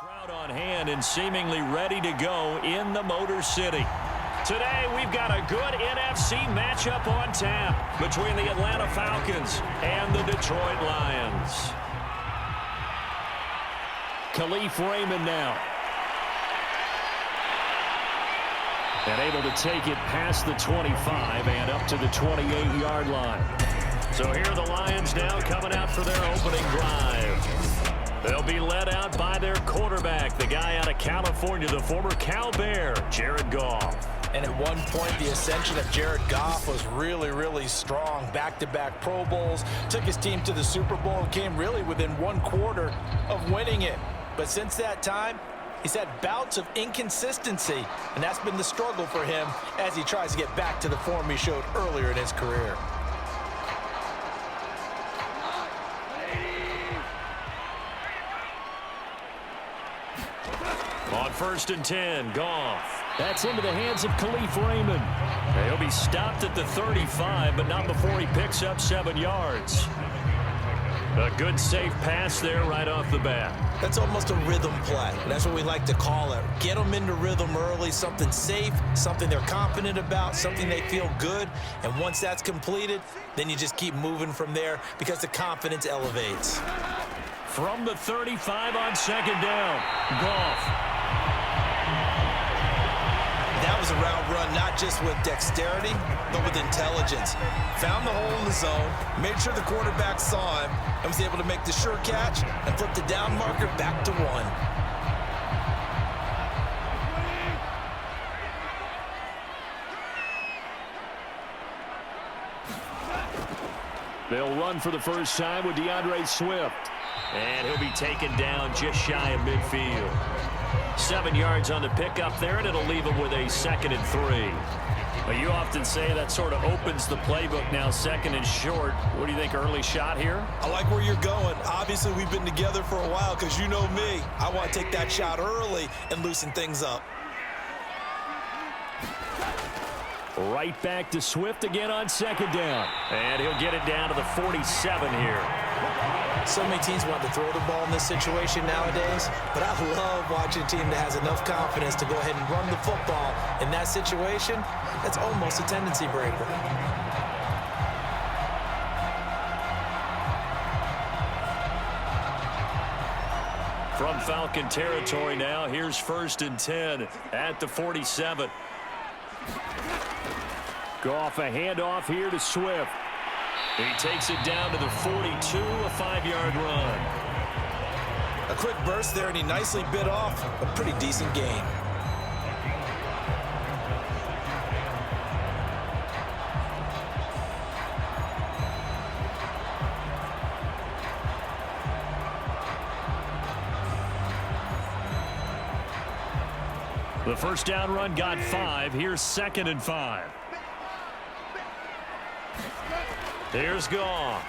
Crowd on hand and seemingly ready to go in the Motor City. Today, we've got a good NFC matchup on tap between the Atlanta Falcons and the Detroit Lions. Khalif Raymond now. And able to take it past the 25 and up to the 28-yard line. So here are the Lions now coming out for their opening drive. They'll be led out by their quarterback, the guy out of California, the former Cal Bear, Jared Goff. And at one point, the ascension of Jared Goff was really, really strong. Back-to-back Pro Bowls, took his team to the Super Bowl and came really within one quarter of winning it. But since that time, he's had bouts of inconsistency, and that's been the struggle for him as he tries to get back to the form he showed earlier in his career. On 1st and 10, Goff. That's into the hands of Khalif Raymond. He'll be stopped at the 35, but not before he picks up 7 yards. A good, safe pass there right off the bat. That's almost a rhythm play. That's what we like to call it. Get them into rhythm early, something safe, something they're confident about, something they feel good. And once that's completed, then you just keep moving from there because the confidence elevates. From the 35 on 2nd down, Goff. That was a route run, not just with dexterity, but with intelligence. Found the hole in the zone, made sure the quarterback saw him, and was able to make the sure catch and flip the down marker back to 1. They'll run for the first time with DeAndre Swift. And he'll be taken down just shy of midfield. 7 yards on the pickup there, and it'll leave him with a 2nd and 3. Well, you often say that sort of opens the playbook now, 2nd and short. What do you think, early shot here? I like where you're going. Obviously, we've been together for a while because you know me. I want to take that shot early and loosen things up. Right back to Swift again on 2nd down. And he'll get it down to the 47 here. So many teams want to throw the ball in this situation nowadays, but I love watching a team that has enough confidence to go ahead and run the football. In that situation, that's almost a tendency breaker. From Falcon territory now, here's 1st and 10 at the 47. Goff, a handoff here to Swift. He takes it down to the 42, a 5-yard run. A quick burst there, and he nicely bit off a pretty decent gain. The first down run got 5. Here's 2nd and 5. Here's Goff.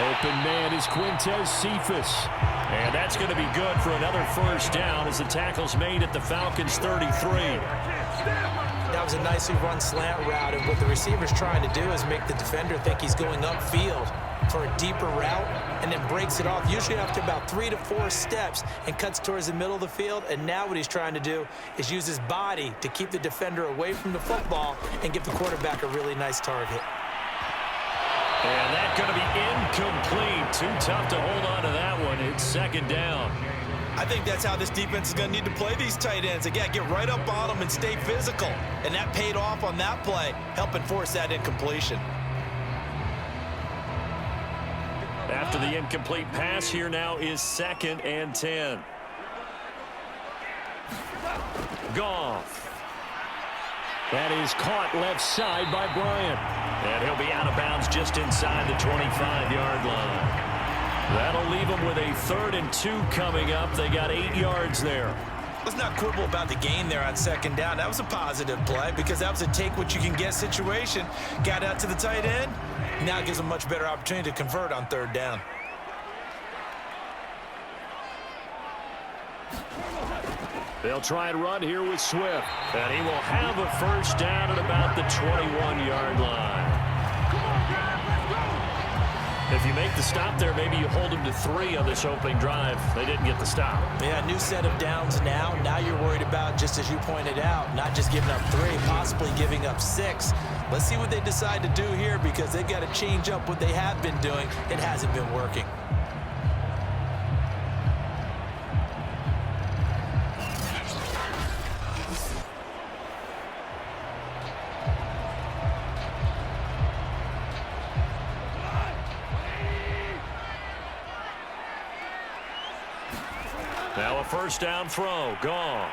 Open man is Quintez Cephas. And that's going to be good for another first down as the tackle's made at the Falcons' 33. That was a nicely run slant route, and what the receiver's trying to do is make the defender think he's going upfield for a deeper route and then breaks it off, usually after about 3 to 4 steps, and cuts towards the middle of the field. And now what he's trying to do is use his body to keep the defender away from the football and give the quarterback a really nice target. And that's going to be incomplete. Too tough to hold on to that one. It's 2nd down. I think that's how this defense is going to need to play these tight ends. Again, get right up on them and stay physical. And that paid off on that play, helping force that incompletion. After the incomplete pass, here now is 2nd and 10. Goff. That is caught left side by Bryant. And he'll be out of bounds just inside the 25-yard line. That'll leave them with a 3rd and 2 coming up. They got 8 yards there. Let's not quibble about the gain there on 2nd down. That was a positive play because that was a take-what-you-can-get situation. Got out to the tight end. Now it gives them a much better opportunity to convert on 3rd down. They'll try and run here with Swift. And he will have a first down at about the 21-yard line. If you make the stop there, maybe you hold them to 3 on this opening drive. They didn't get the stop. Yeah, new set of downs now. Now you're worried about, just as you pointed out, not just giving up 3, possibly giving up 6. Let's see what they decide to do here, because they've got to change up what they have been doing. It hasn't been working. Now a first down throw. Gone.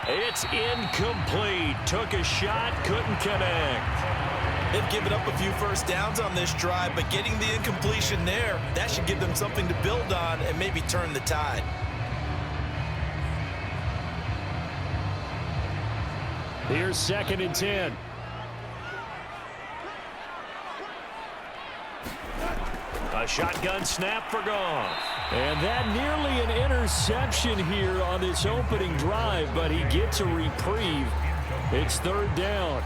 It's incomplete. Took a shot, couldn't connect. They've given up a few first downs on this drive, but getting the incompletion there, that should give them something to build on and maybe turn the tide. Here's 2nd and 10. A shotgun snap for Goff. And that nearly an interception here on this opening drive, but he gets a reprieve. It's 3rd down.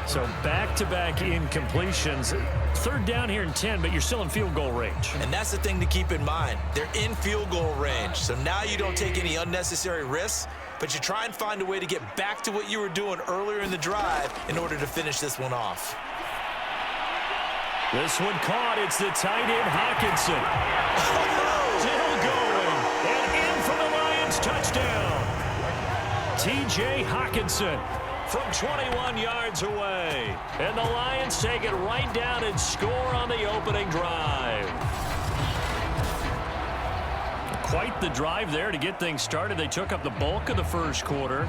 So back-to-back incompletions. 3rd down here in 10, but you're still in field goal range. And that's the thing to keep in mind. They're in field goal range. So now you don't take any unnecessary risks, but you try and find a way to get back to what you were doing earlier in the drive in order to finish this one off. This one caught. It's the tight end, Hockenson. Still going. And in for the Lions, touchdown. T.J. Hockenson from 21 yards away. And the Lions take it right down and score on the opening drive. Quite the drive there to get things started. They took up the bulk of the first quarter,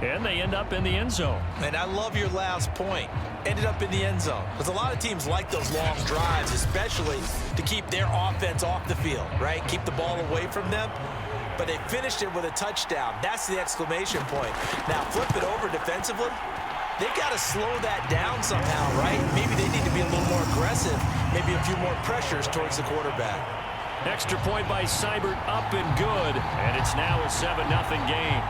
and they end up in the end zone. And I love your last point. Ended up in the end zone. Because a lot of teams like those long drives, especially to keep their offense off the field, right? Keep the ball away from them. But they finished it with a touchdown. That's the exclamation point. Now flip it over defensively. They've got to slow that down somehow, right? Maybe they need to be a little more aggressive. Maybe a few more pressures towards the quarterback. Extra point by Seibert, up and good. And it's now a 7-0 game.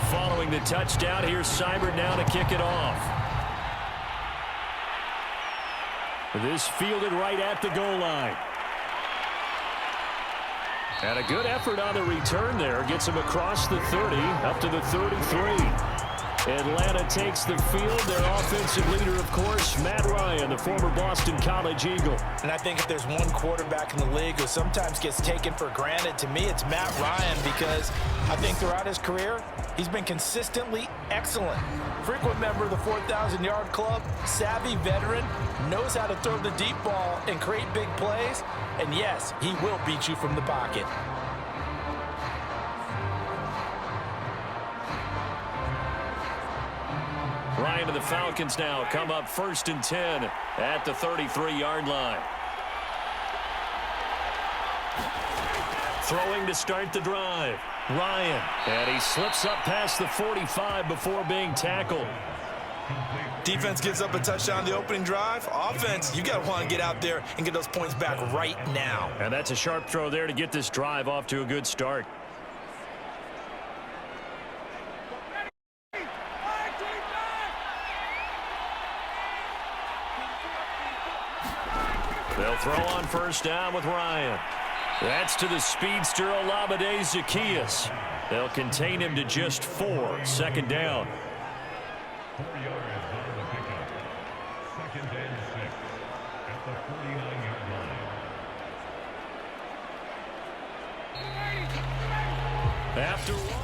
Following the touchdown, here's Seibert now to kick it off. This fielded right at the goal line. And a good effort on the return there. Gets him across the 30, up to the 33. Atlanta takes the field. Their offensive leader, of course, Matt Ryan, the former Boston College Eagle. And I think if there's one quarterback in the league who sometimes gets taken for granted, to me, it's Matt Ryan, because I think throughout his career, he's been consistently excellent. Frequent member of the 4,000-yard club, savvy veteran, knows how to throw the deep ball and create big plays. And yes, he will beat you from the pocket. Ryan and the Falcons now come up 1st and 10 at the 33-yard line. Throwing to start the drive. Ryan. And he slips up past the 45 before being tackled. Defense gives up a touchdown the opening drive. Offense, you got to want to get out there and get those points back right now. And that's a sharp throw there to get this drive off to a good start. They'll throw on 1st down with Ryan. That's to the speedster Olamide Zaccheaus. They'll contain him to just 4. 2nd down. 4 yards on the pickup. 2nd and 6 at the 49-yard line. After one.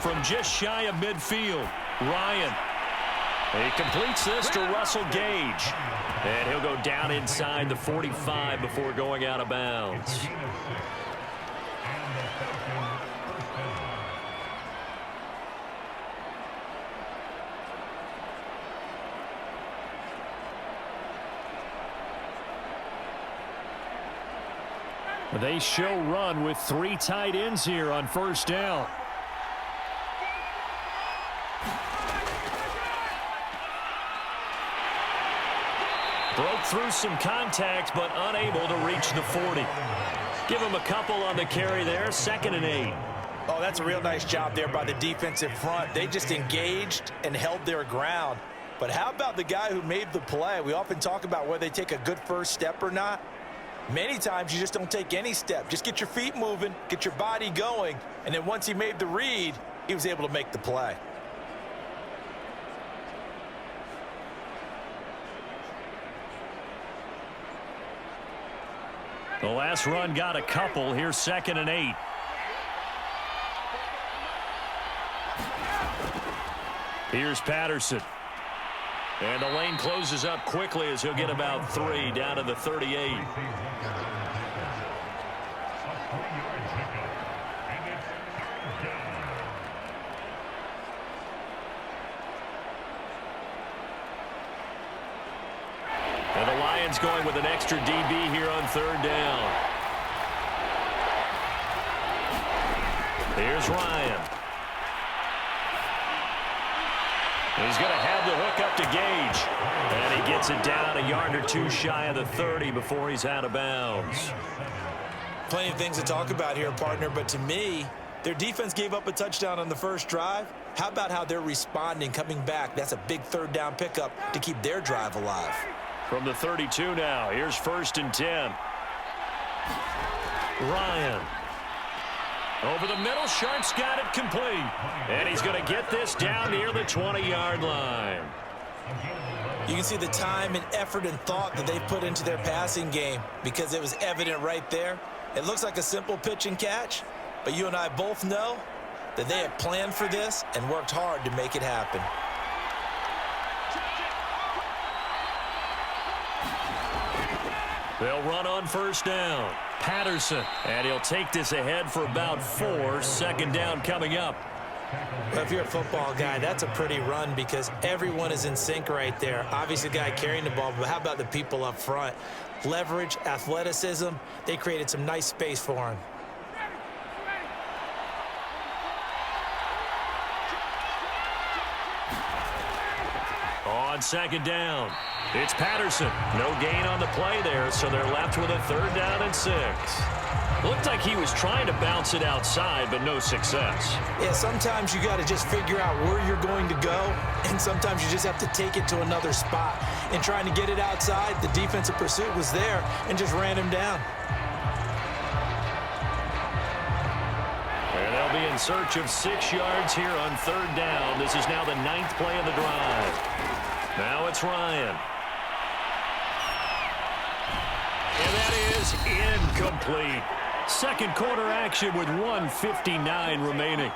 From just shy of midfield, Ryan. He completes this to Russell Gage. And he'll go down inside the 45 before going out of bounds. They show run with 3 tight ends here on first down. Broke through some contact, but unable to reach the 40. Give him a couple on the carry there, 2nd and 8. Oh, that's a real nice job there by the defensive front. They just engaged and held their ground. But how about the guy who made the play? We often talk about whether they take a good first step or not. Many times you just don't take any step. Just get your feet moving, get your body going, and then once he made the read, he was able to make the play. The last run got a couple. Here's 2nd and 8. Here's Patterson. And the lane closes up quickly as he'll get about 3 down to the 38. And the Lions going with an extra DB here on 3rd down. Here's Ryan. He's going to have the hook up to Gage. And he gets it down a yard or 2 shy of the 30 before he's out of bounds. Plenty of things to talk about here, partner, but to me, their defense gave up a touchdown on the first drive. How about how they're responding, coming back? That's a big 3rd down pickup to keep their drive alive. From the 32 now, here's 1st and 10. Ryan. Over the middle, Sharp's got it complete. And he's going to get this down near the 20-yard line. You can see the time and effort and thought that they put into their passing game because it was evident right there. It looks like a simple pitch and catch, but you and I both know that they have planned for this and worked hard to make it happen. They'll run on 1st down. Patterson, and he'll take this ahead for about 4. 2nd down coming up. Well, if you're a football guy, that's a pretty run because everyone is in sync right there. Obviously, the guy carrying the ball, but how about the people up front? Leverage, athleticism, they created some nice space for him. On 2nd down, it's Patterson. No gain on the play there, so they're left with a 3rd down and 6. Looked like he was trying to bounce it outside, but no success. Yeah, sometimes you got to just figure out where you're going to go, and sometimes you just have to take it to another spot. And trying to get it outside, the defensive pursuit was there and just ran him down. And they'll be in search of 6 yards here on 3rd down. This is now the 9th play of the drive. Now it's Ryan. And that is incomplete. 2nd quarter action with 1:59 remaining.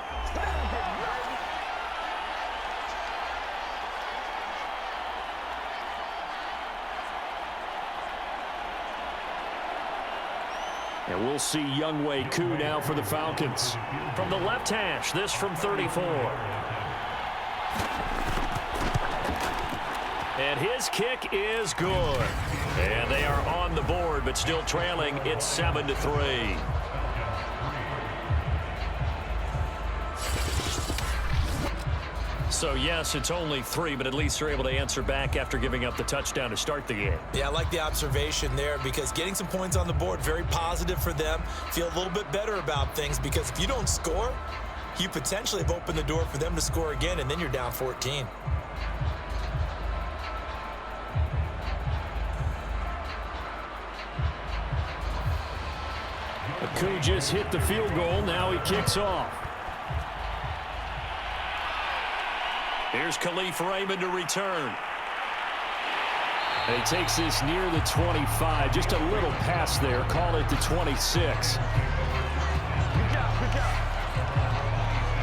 And we'll see Younghoe Koo now for the Falcons. From the left hash, this from 34. And his kick is good. And they are on the board, but still trailing. It's 7-3. So, yes, it's only 3, but at least they're able to answer back after giving up the touchdown to start the game. Yeah, I like the observation there because getting some points on the board, very positive for them. Feel a little bit better about things because if you don't score, you potentially have opened the door for them to score again, and then you're down 14. Koo just hit the field goal. Now he kicks off. Here's Khalif Raymond to return. And he takes this near the 25. Just a little pass there. Call it the 26.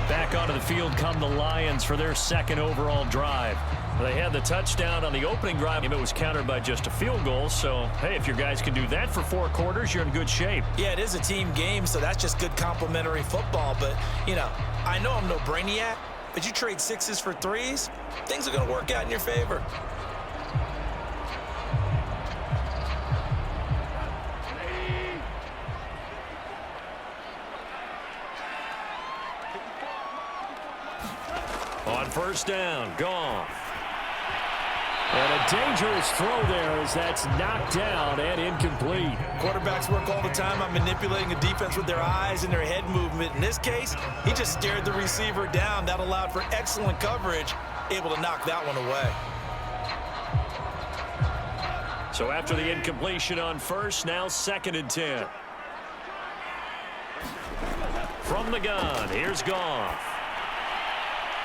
Back onto the field come the Lions for their second overall drive. They had the touchdown on the opening drive. It was countered by just a field goal. So, hey, if your guys can do that for 4 quarters, you're in good shape. Yeah, it is a team game, so that's just good complementary football. But, you know, I know I'm no brainiac, but you trade 6s for 3s, things are going to work out in your favor. On first down, Goff. And a dangerous throw there as that's knocked down and incomplete. Quarterbacks work all the time on manipulating a defense with their eyes and their head movement. In this case, he just stared the receiver down. That allowed for excellent coverage, able to knock that one away. So after the incompletion on first, now 2nd and 10. From the gun, here's Goff.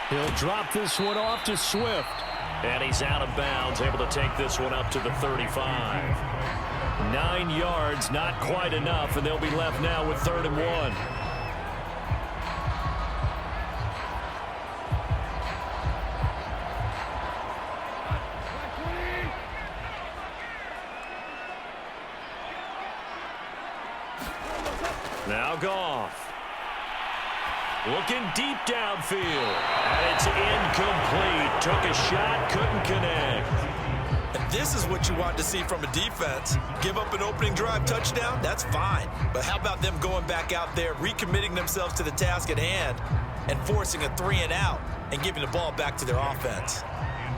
He'll drop this one off to Swift. And he's out of bounds, able to take this one up to the 35. 9 yards, not quite enough, and they'll be left now with 3rd and 1. Now Goff. Looking deep downfield. And it's incomplete. Took a shot, couldn't connect. And this is what you want to see from a defense. Give up an opening drive touchdown, that's fine. But how about them going back out there, recommitting themselves to the task at hand, and forcing a 3-and-out and giving the ball back to their offense.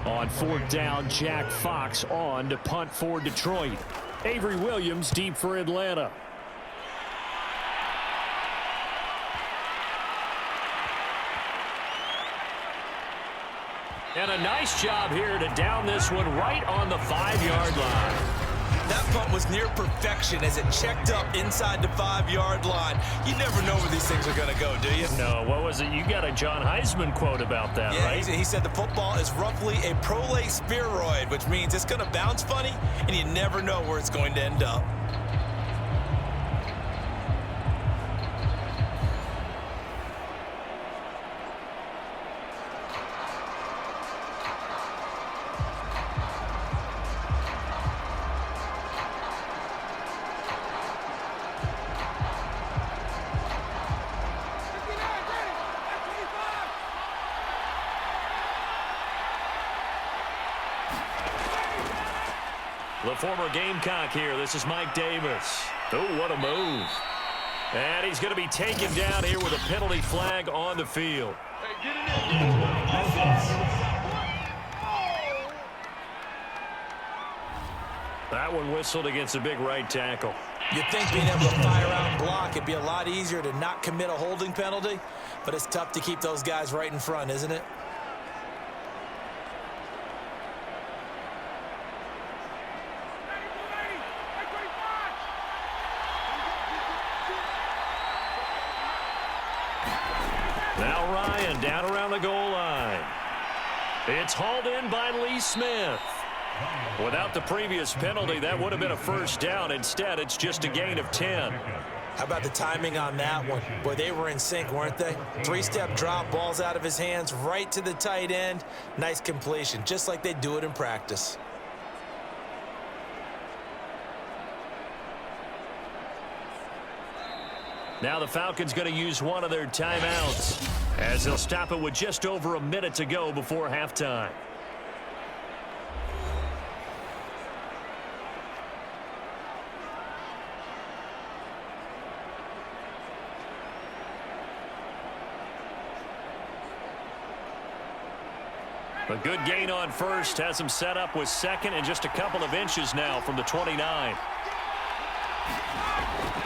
On 4th down, Jack Fox on to punt for Detroit. Avery Williams deep for Atlanta. And a nice job here to down this one right on the 5-yard line. That punt was near perfection as it checked up inside the 5-yard line. You never know where these things are going to go, do you? No, what was it? You got a John Heisman quote about that, yeah, right? He said the football is roughly a prolate spheroid, which means it's going to bounce funny, and you never know where it's going to end up. The former Gamecock here. This is Mike Davis. Oh, what a move. And he's going to be taken down here with a penalty flag on the field. That one whistled against a big right tackle. You'd think being able to fire out and block, it'd be a lot easier to not commit a holding penalty, but it's tough to keep those guys right in front, isn't it? Now Ryan down around the goal line. It's hauled in by Lee Smith. Without the previous penalty, that would have been a first down. Instead, it's just a gain of 10. How about the timing on that one? Boy, they were in sync, weren't they? 3-step drop, balls out of his hands, right to the tight end. Nice completion, just like they do it in practice. Now the Falcons going to use one of their timeouts as they'll stop it with just over a minute to go before halftime. A good gain on first has him set up with 2nd and just a couple of inches now from the 29.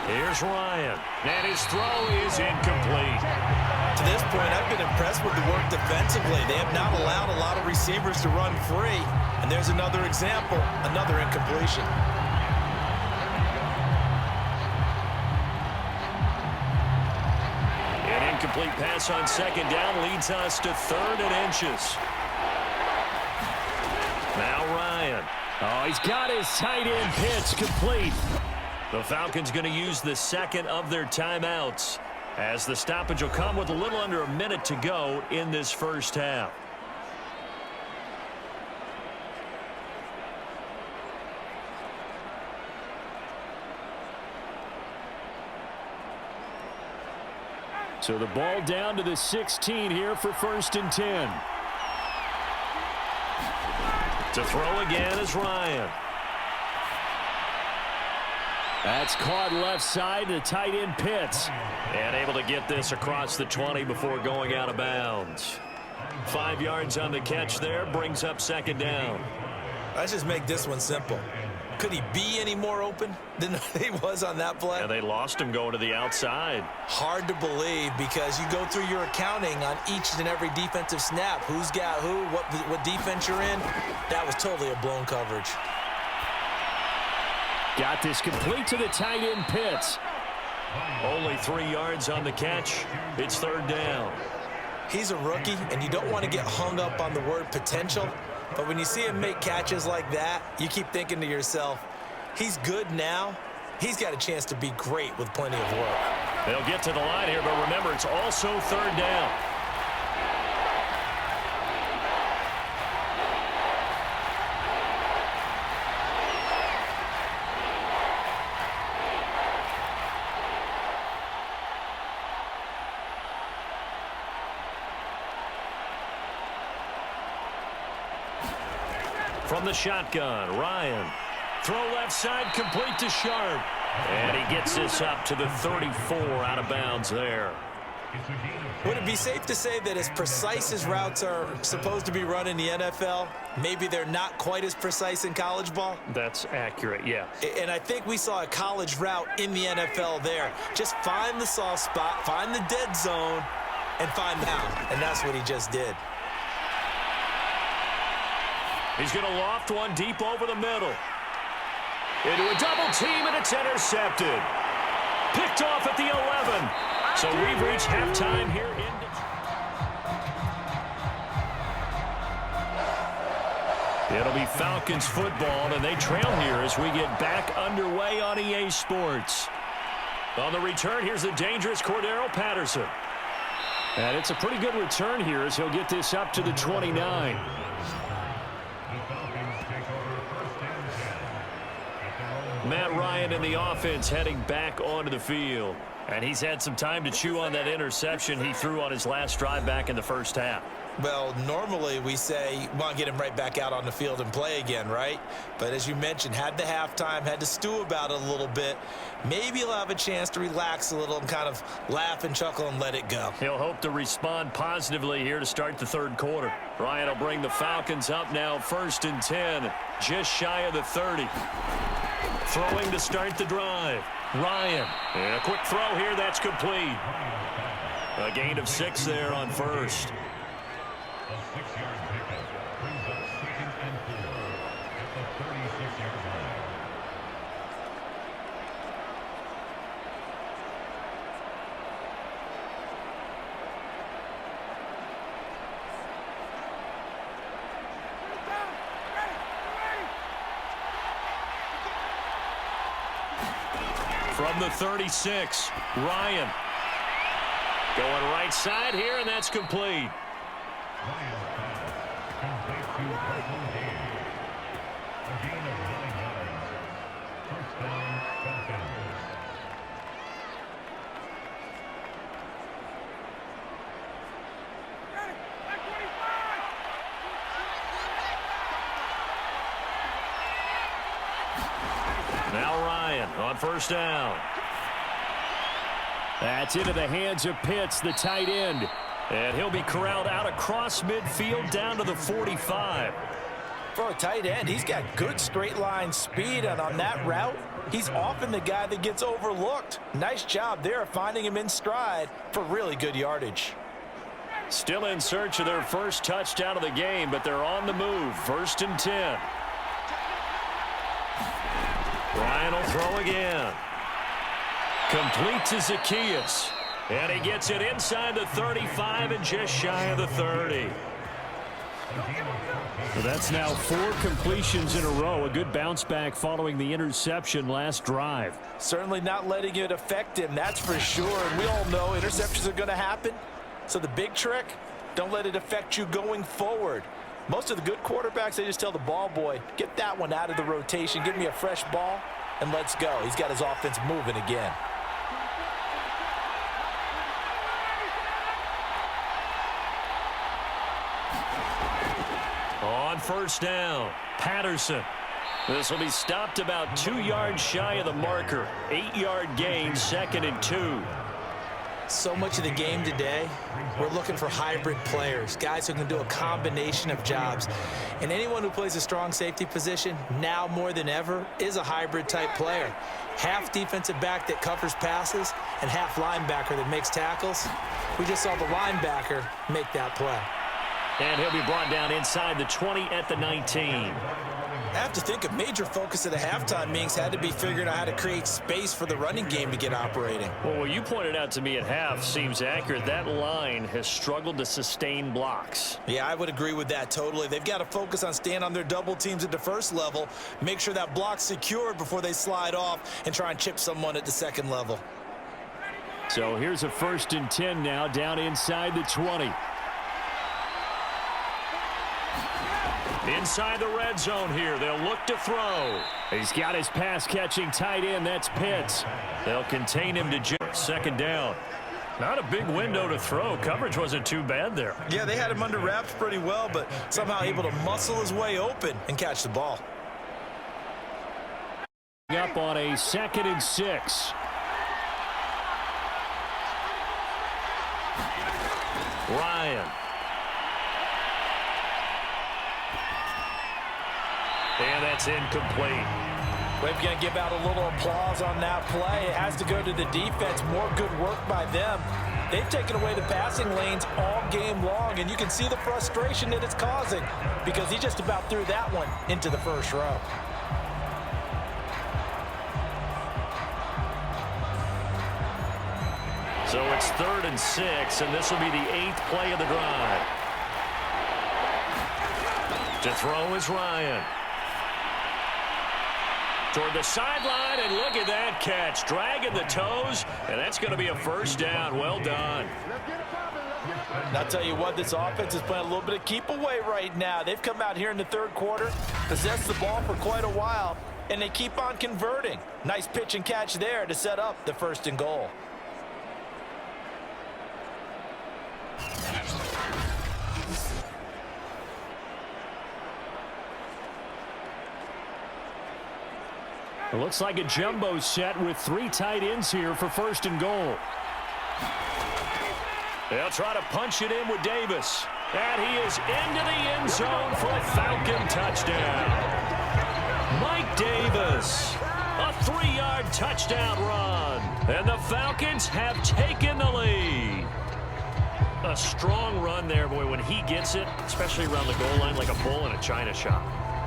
Here's Ryan, and his throw is incomplete. To this point, I've been impressed with the work defensively. They have not allowed a lot of receivers to run free. And there's another example, another incompletion. An incomplete pass on 2nd down leads us to 3rd and inches. Now Ryan. Oh, he's got his tight end pitch complete. The Falcons going to use the 2nd of their timeouts. as the stoppage will come with a little under a minute to go in this first half. So the ball down to the 16 here for 1st and 10. To throw again is Ryan. That's caught left side to tight end Pitts. And able to get this across the 20 before going out of bounds. 5 yards on the catch there, brings up 2nd down. Let's just make this one simple. Could he be any more open than he was on that play? And they lost him going to the outside. Hard to believe because you go through your accounting on each and every defensive snap. Who's got who, what defense you're in. That was totally a blown coverage. Got this complete to the tight end Pitts. Only 3 yards on the catch. It's 3rd down. He's a rookie, and you don't want to get hung up on the word potential. But when you see him make catches like that, you keep thinking to yourself, he's good now. He's got a chance to be great with plenty of work. They'll get to the line here, but remember, it's also 3rd down. From the shotgun, Ryan. Throw left side, complete to Sharp. And he gets this up to the 34 out of bounds there. Would it be safe to say that as precise as routes are supposed to be run in the NFL, maybe they're not quite as precise in college ball? That's accurate, yeah. And I think we saw a college route in the NFL there. Just find the soft spot, find the dead zone, and find out. And that's what he just did. He's going to loft one deep over the middle. Into a double team, and it's intercepted. Picked off at the 11. So we've reached halftime here in Detroit. It'll be Falcons football, and they trail here as we get back underway on EA Sports. On the return, here's the dangerous Cordero Patterson. And it's a pretty good return here as he'll get this up to the 29. Matt Ryan in the offense heading back onto the field. And he's had some time to chew on that interception he threw on his last drive back in the first half. Well, normally we say, want to get him right back out on the field and play again, right? But as you mentioned, had the halftime, had to stew about it a little bit. Maybe he'll have a chance to relax a little and kind of laugh and chuckle and let it go. He'll hope to respond positively here to start the 3rd quarter. Ryan will bring the Falcons up now 1st and 10, just shy of the 30. Throwing to start the drive. Ryan. And a quick throw here. That's complete. A gain of 6 there on 1st. A 6-yard pickup brings up 2nd and 4 at the 36-yard line. From the 36, Ryan. Going right side here, and that's complete. Ryan's pass complete to Michael Day. A gain of 9 yards. First down, Falcons. Now Ryan on 1st down. That's into the hands of Pitts, the tight end. And he'll be corralled out across midfield down to the 45. For a tight end, he's got good straight line speed, and on that route, he's often the guy that gets overlooked. Nice job there of finding him in stride for really good yardage. Still in search of their first touchdown of the game, but they're on the move. 1st and 10. Ryan will throw again. Complete to Zacchaeus. And he gets it inside the 35 and just shy of the 30. So that's now 4 completions in a row. A good bounce back following the interception last drive. Certainly not letting it affect him, that's for sure. And we all know interceptions are going to happen. So the big trick, don't let it affect you going forward. Most of the good quarterbacks, they just tell the ball boy, get that one out of the rotation, give me a fresh ball, and let's go. He's got his offense moving again. On first down, Patterson. This will be stopped about 2 yards shy of the marker. 8-yard gain, 2nd and 2. So much of the game today, we're looking for hybrid players, guys who can do a combination of jobs. And anyone who plays a strong safety position, now more than ever, is a hybrid type player. Half defensive back that covers passes and half linebacker that makes tackles. We just saw the linebacker make that play. And he'll be brought down inside the 20 at the 19. I have to think a major focus of the halftime meetings had to be figuring out how to create space for the running game to get operating. Well, what you pointed out to me at half seems accurate. That line has struggled to sustain blocks. Yeah, I would agree with that totally. They've got to focus on staying on their double teams at the first level, make sure that block's secured before they slide off and try and chip someone at the second level. So here's a 1st and 10 now, down inside the 20. Inside the red zone here. They'll look to throw. He's got his pass-catching tight end. That's Pitts. They'll contain him to just 2nd down. Not a big window to throw. Coverage wasn't too bad there. Yeah, they had him under wraps pretty well, but somehow able to muscle his way open and catch the ball. Up on a 2nd and 6. Ryan. And that's incomplete. We're going to give out a little applause on that play. It has to go to the defense. More good work by them. They've taken away the passing lanes all game long, and you can see the frustration that it's causing because he just about threw that one into the first row. So it's 3rd and 6, and this will be the 8th play of the drive. To throw is Ryan. Toward the sideline, and look at that catch. Dragging the toes, and that's going to be a 1st down. Well done. And I'll tell you what, this offense is playing a little bit of keep away right now. They've come out here in the 3rd quarter, possessed the ball for quite a while, and they keep on converting. Nice pitch and catch there to set up the 1st and goal. It looks like a jumbo set with 3 tight ends here for 1st and goal. They'll try to punch it in with Davis. And he is into the end zone for a Falcon touchdown. Mike Davis, a 3-yard touchdown run. And the Falcons have taken the lead. A strong run there, boy, when he gets it, especially around the goal line like a bull in a china shop.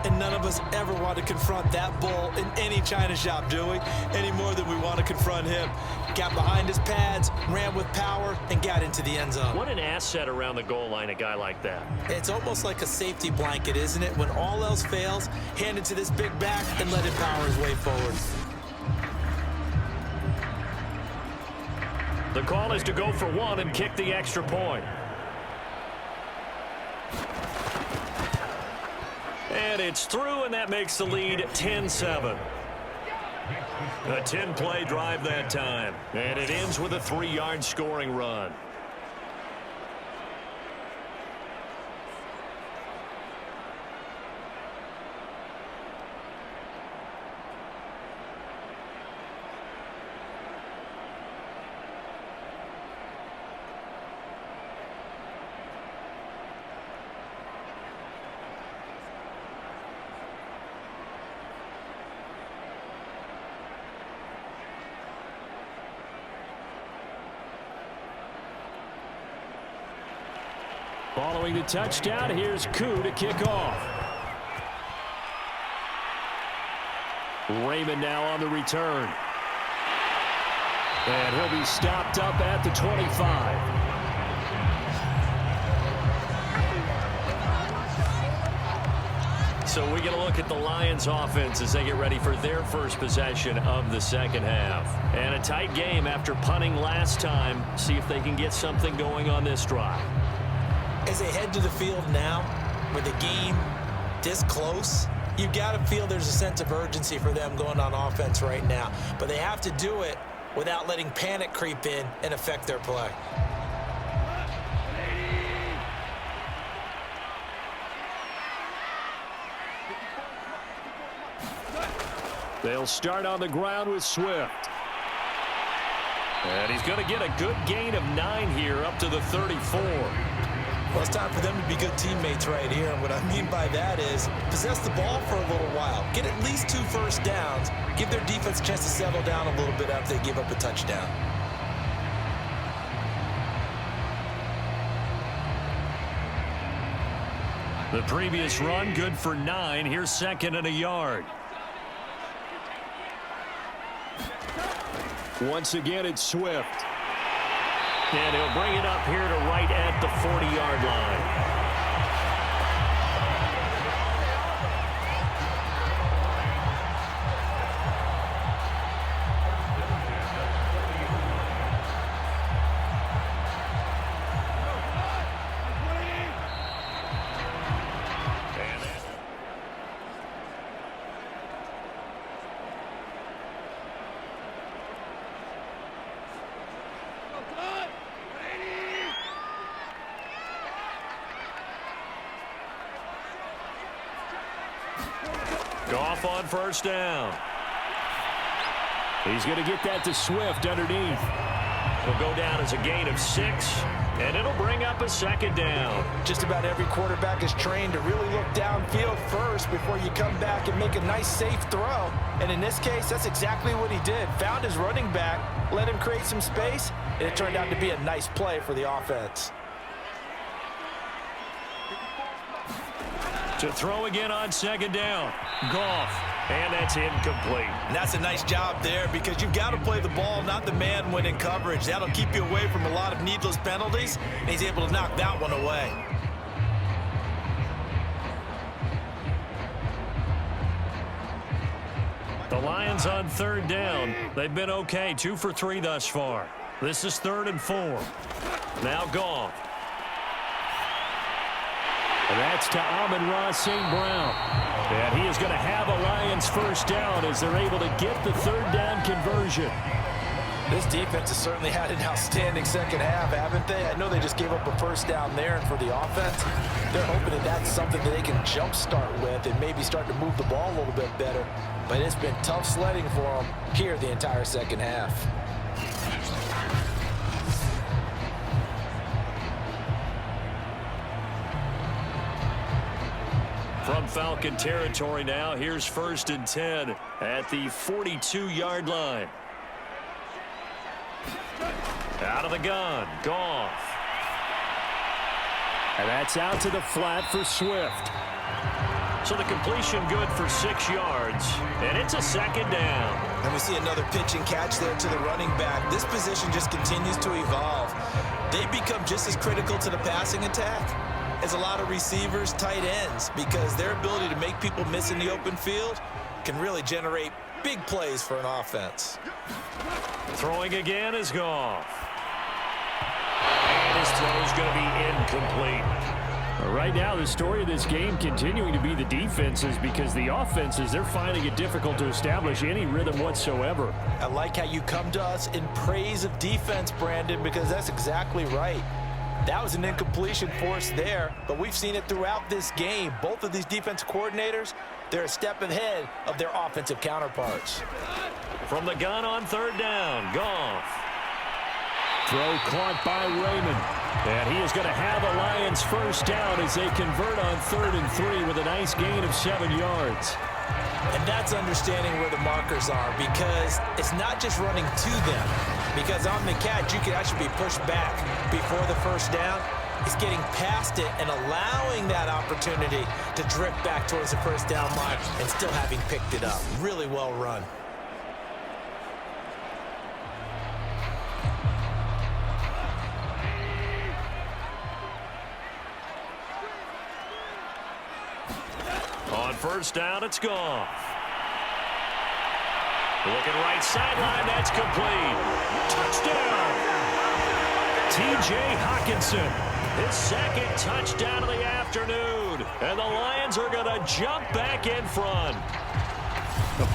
And none of us ever want to confront that bull in any china shop, do we? Any more than we want to confront him. Got behind his pads, ran with power, and got into the end zone. What an asset around the goal line, a guy like that. It's almost like a safety blanket, isn't it? When all else fails, hand it to this big back and let him power his way forward. The call is to go for 1 and kick the extra point. And it's through, and that makes the lead 10-7. A 10-play drive that time. And it ends with a 3-yard scoring run. Following the touchdown, here's Koo to kick off. Raymond now on the return. And he'll be stopped up at the 25. So we get a look at the Lions offense as they get ready for their first possession of the second half. And a tight game after punting last time. See if they can get something going on this drive. As they head to the field now, with the game this close, you've got to feel there's a sense of urgency for them going on offense right now. But they have to do it without letting panic creep in and affect their play. They'll start on the ground with Swift. And he's going to get a good gain of 9 here up to the 34. Well, it's time for them to be good teammates right here. And what I mean by that is possess the ball for a little while. Get at least 2 first downs. Give their defense a chance to settle down a little bit after they give up a touchdown. The previous run good for 9. Here's second and a yard. Once again, it's Swift. And he'll bring it up here to right at the 40-yard line. Goff on first down. He's going to get that to Swift underneath. He'll go down as a gain of 6, and it'll bring up a second down. Just about every quarterback is trained to really look downfield first before you come back and make a nice, safe throw. And in this case, that's exactly what he did. Found his running back, let him create some space, and it turned out to be a nice play for the offense. To throw again on second down. Goff. And that's incomplete. And that's a nice job there because you've got to play the ball, not the man when in coverage. That'll keep you away from a lot of needless penalties, and he's able to knock that one away. The Lions on third down. They've been okay, 2 for 3 thus far. This is 3rd and 4. Now Goff. And that's to Amon-Ra St. Brown. And he is going to have a Lions first down as they're able to get the third down conversion. This defense has certainly had an outstanding second half, haven't they? I know they just gave up a first down there, and for the offense, they're hoping that that's something that they can jumpstart with and maybe start to move the ball a little bit better. But it's been tough sledding for them here the entire second half. From Falcon territory now, here's 1st and 10 at the 42-yard line. Out of the gun, Goff. And that's out to the flat for Swift. So the completion good for 6 yards, and it's a second down. And we see another pitch and catch there to the running back. This position just continues to evolve. They become just as critical to the passing attack as a lot of receivers, tight ends, because their ability to make people miss in the open field can really generate big plays for an offense. Throwing again is Goff. And his throw is going to be incomplete. Right now, the story of this game continuing to be the defenses, because the offenses, they're finding it difficult to establish any rhythm whatsoever. I like how you come to us in praise of defense, Brandon, because that's exactly right. That was an incompletion force there, but we've seen it throughout this game. Both of these defense coordinators, they're a step ahead of their offensive counterparts. From the gun on third down, Goff. Throw caught by Raymond. And he is going to have a Lions first down as they convert on 3rd and 3 with a nice gain of 7 yards. And that's understanding where the markers are, because it's not just running to them. Because on the catch, you can actually be pushed back before the first down. It's getting past it and allowing that opportunity to drift back towards the first down line and still having picked it up. Really well run. On first down, it's Goff. Looking right sideline, that's complete. Touchdown! T.J. Hawkinson, his second touchdown of the afternoon. And the Lions are going to jump back in front.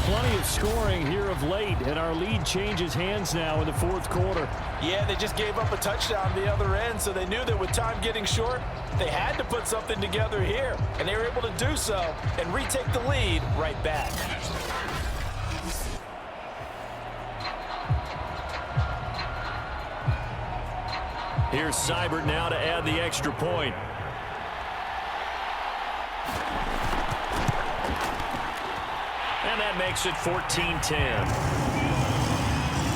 Plenty of scoring here of late, and our lead changes hands now in the fourth quarter. Yeah, they just gave up a touchdown the other end, so they knew that with time getting short, they had to put something together here, and they were able to do so and retake the lead right back. Here's Seibert now to add the extra point. And that makes it 14-10.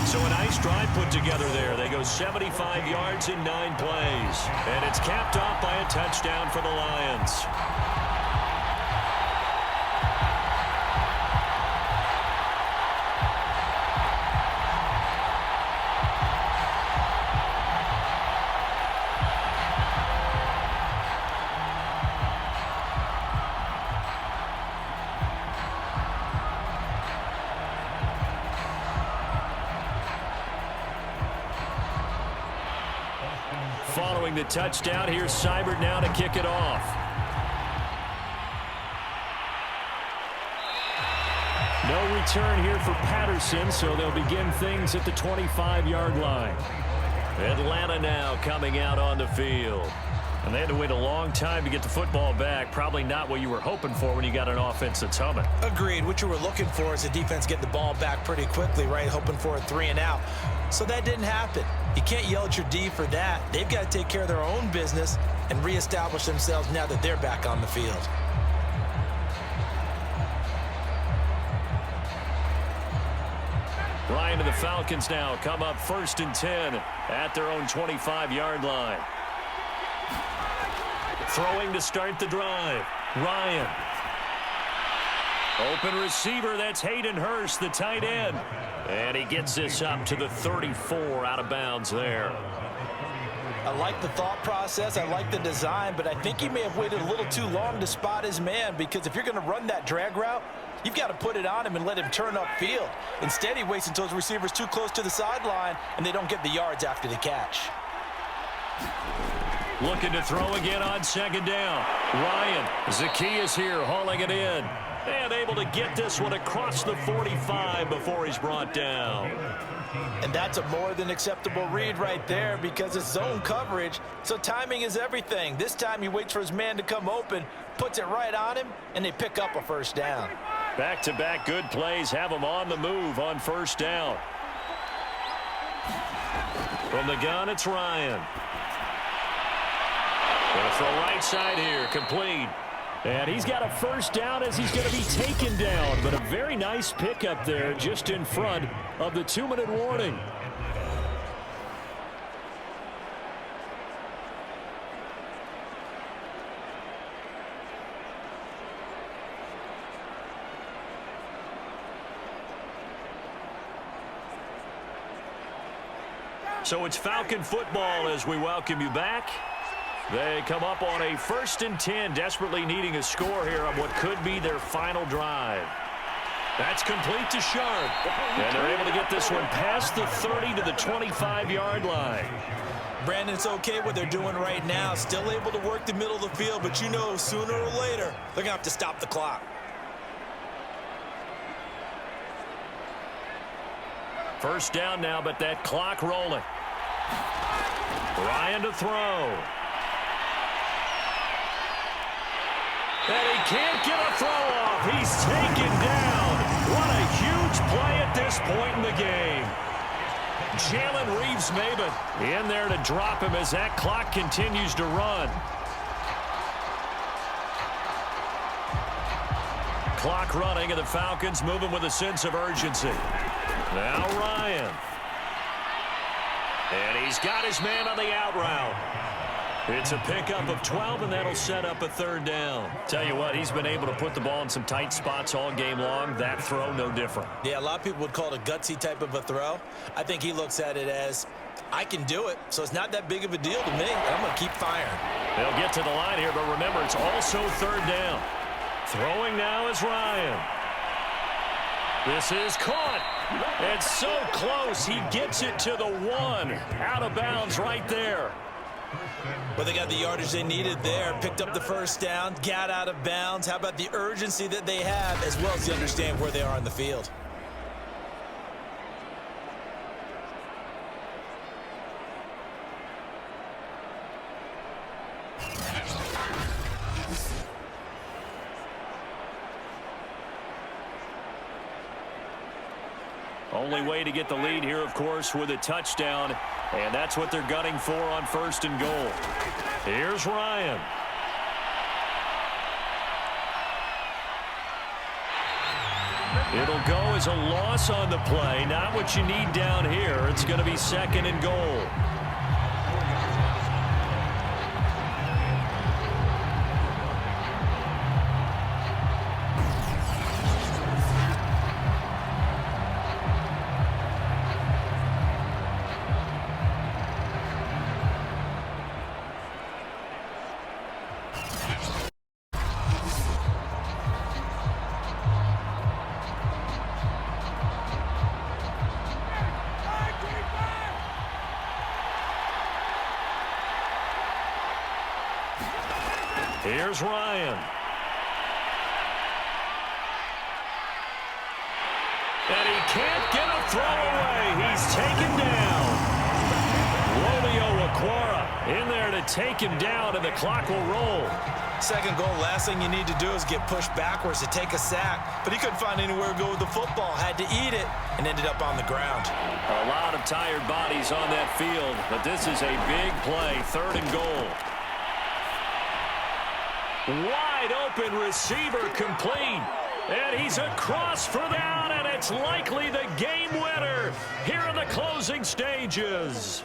So a nice drive put together there. They go 75 yards in 9 plays. And it's capped off by a touchdown for the Lions. Following the touchdown, here's Seibert now to kick it off. No return here for Patterson, so they'll begin things at the 25-yard line. Atlanta now coming out on the field. And they had to wait a long time to get the football back. Probably not what you were hoping for when you got an offense that's humming. Agreed. What you were looking for is the defense get the ball back pretty quickly, right? Hoping for a 3 and out. So that didn't happen. You can't yell at your D for that. They've got to take care of their own business and reestablish themselves now that they're back on the field. Ryan and the Falcons now come up 1st and 10 at their own 25-yard line. Throwing to start the drive. Ryan. Open receiver, that's Hayden Hurst, the tight end. And he gets this up to the 34 out of bounds there. I like the thought process. I like the design, but I think he may have waited a little too long to spot his man, because if you're going to run that drag route, you've got to put it on him and let him turn upfield. Instead, he waits until his receiver's too close to the sideline, and they don't get the yards after the catch. Looking to throw again on 2nd down. Ryan, Zacchaeus here hauling it in. And able to get this one across the 45 before he's brought down. And that's a more than acceptable read right there, because it's zone coverage, so timing is everything. This time he waits for his man to come open, puts it right on him, and they pick up a 1st down. Back-to-back good plays have him on the move on 1st down. From the gun, it's Ryan. Going to throw right side here, complete. And he's got a 1st down as he's going to be taken down. But a very nice pickup there just in front of the 2-minute warning. So it's Falcon football as we welcome you back. They come up on a 1st and 10, desperately needing a score here on what could be their final drive. That's complete to Sharp. And they're able to get this one past the 30 to the 25-yard line. Brandon, it's okay what they're doing right now. Still able to work the middle of the field, but you know sooner or later they're going to have to stop the clock. First down now, but that clock rolling. Ryan to throw. And he can't get a throw off. He's taken down. What a huge play at this point in the game. Jalen Reeves-Maybin in there to drop him as that clock continues to run. Clock running, and the Falcons moving with a sense of urgency. Now Ryan. And he's got his man on the out route. It's a pickup of 12, and that'll set up a 3rd down. Tell you what, he's been able to put the ball in some tight spots all game long. That throw, no different. Yeah, a lot of people would call it a gutsy type of a throw. I think he looks at it as, I can do it, so it's not that big of a deal to me. I'm going to keep firing. They'll get to the line here, but remember, it's also 3rd down. Throwing now is Ryan. This is caught. It's so close. He gets it to the 1. Out of bounds right there. Well, they got the yardage they needed there. Picked up the first down, got out of bounds. How about the urgency that they have, as well as they understand where they are on the field? Only way to get the lead here, of course, with a touchdown. And that's what they're gunning for on 1st and goal. Here's Ryan. It'll go as a loss on the play. Not what you need down here. It's going to be 2nd and goal. Here's Ryan. And he can't get a throw away. He's taken down. Romeo Okwara in there to take him down, and the clock will roll. 2nd goal, last thing you need to do is get pushed backwards to take a sack. But he couldn't find anywhere to go with the football. Had to eat it and ended up on the ground. A lot of tired bodies on that field, but this is a big play. 3rd and goal. Wide open receiver complete. And he's across for down, and it's likely the game winner here in the closing stages.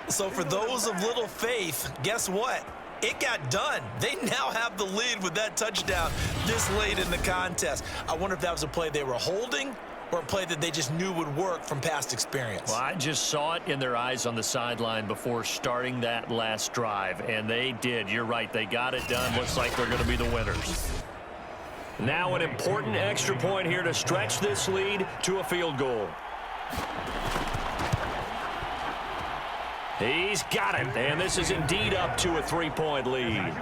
So for those of little faith, guess what? It got done. They now have the lead with that touchdown this late in the contest. I wonder if that was a play they were holding or a play that they just knew would work from past experience. Well, I just saw it in their eyes on the sideline before starting that last drive, and they did. You're right. They got it done. Looks like they're going to be the winners. Now an important extra point here to stretch this lead to a field goal. He's got it, and this is indeed up to a 3-point lead.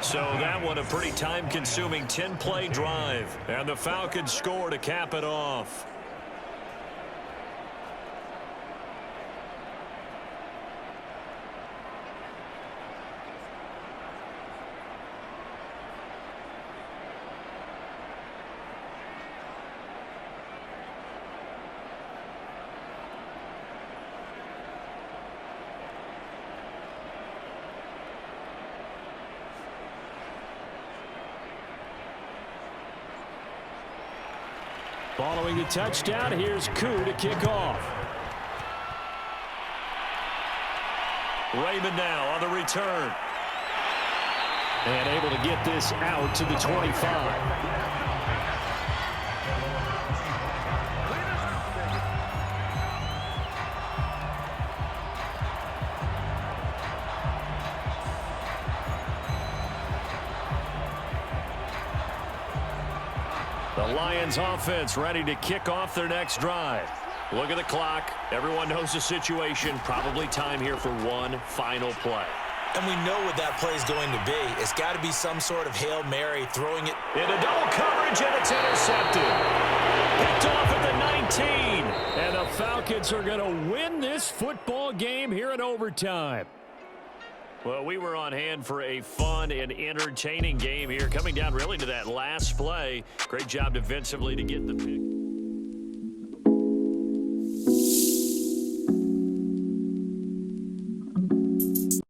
So that one a pretty time-consuming 10-play drive, and the Falcons score to cap it off. Following the touchdown, here's Koo to kick off. Raymond now on the return. And able to get this out to the 25. The Lions offense ready to kick off their next drive. Look at the clock. Everyone knows the situation. Probably time here for one final play. And we know what that play is going to be. It's got to be some sort of Hail Mary, throwing it into double coverage, and it's intercepted. Picked off at the 19. And the Falcons are going to win this football game here in overtime. Well, we were on hand for a fun and entertaining game here, coming down really to that last play. Great job defensively to get the pick.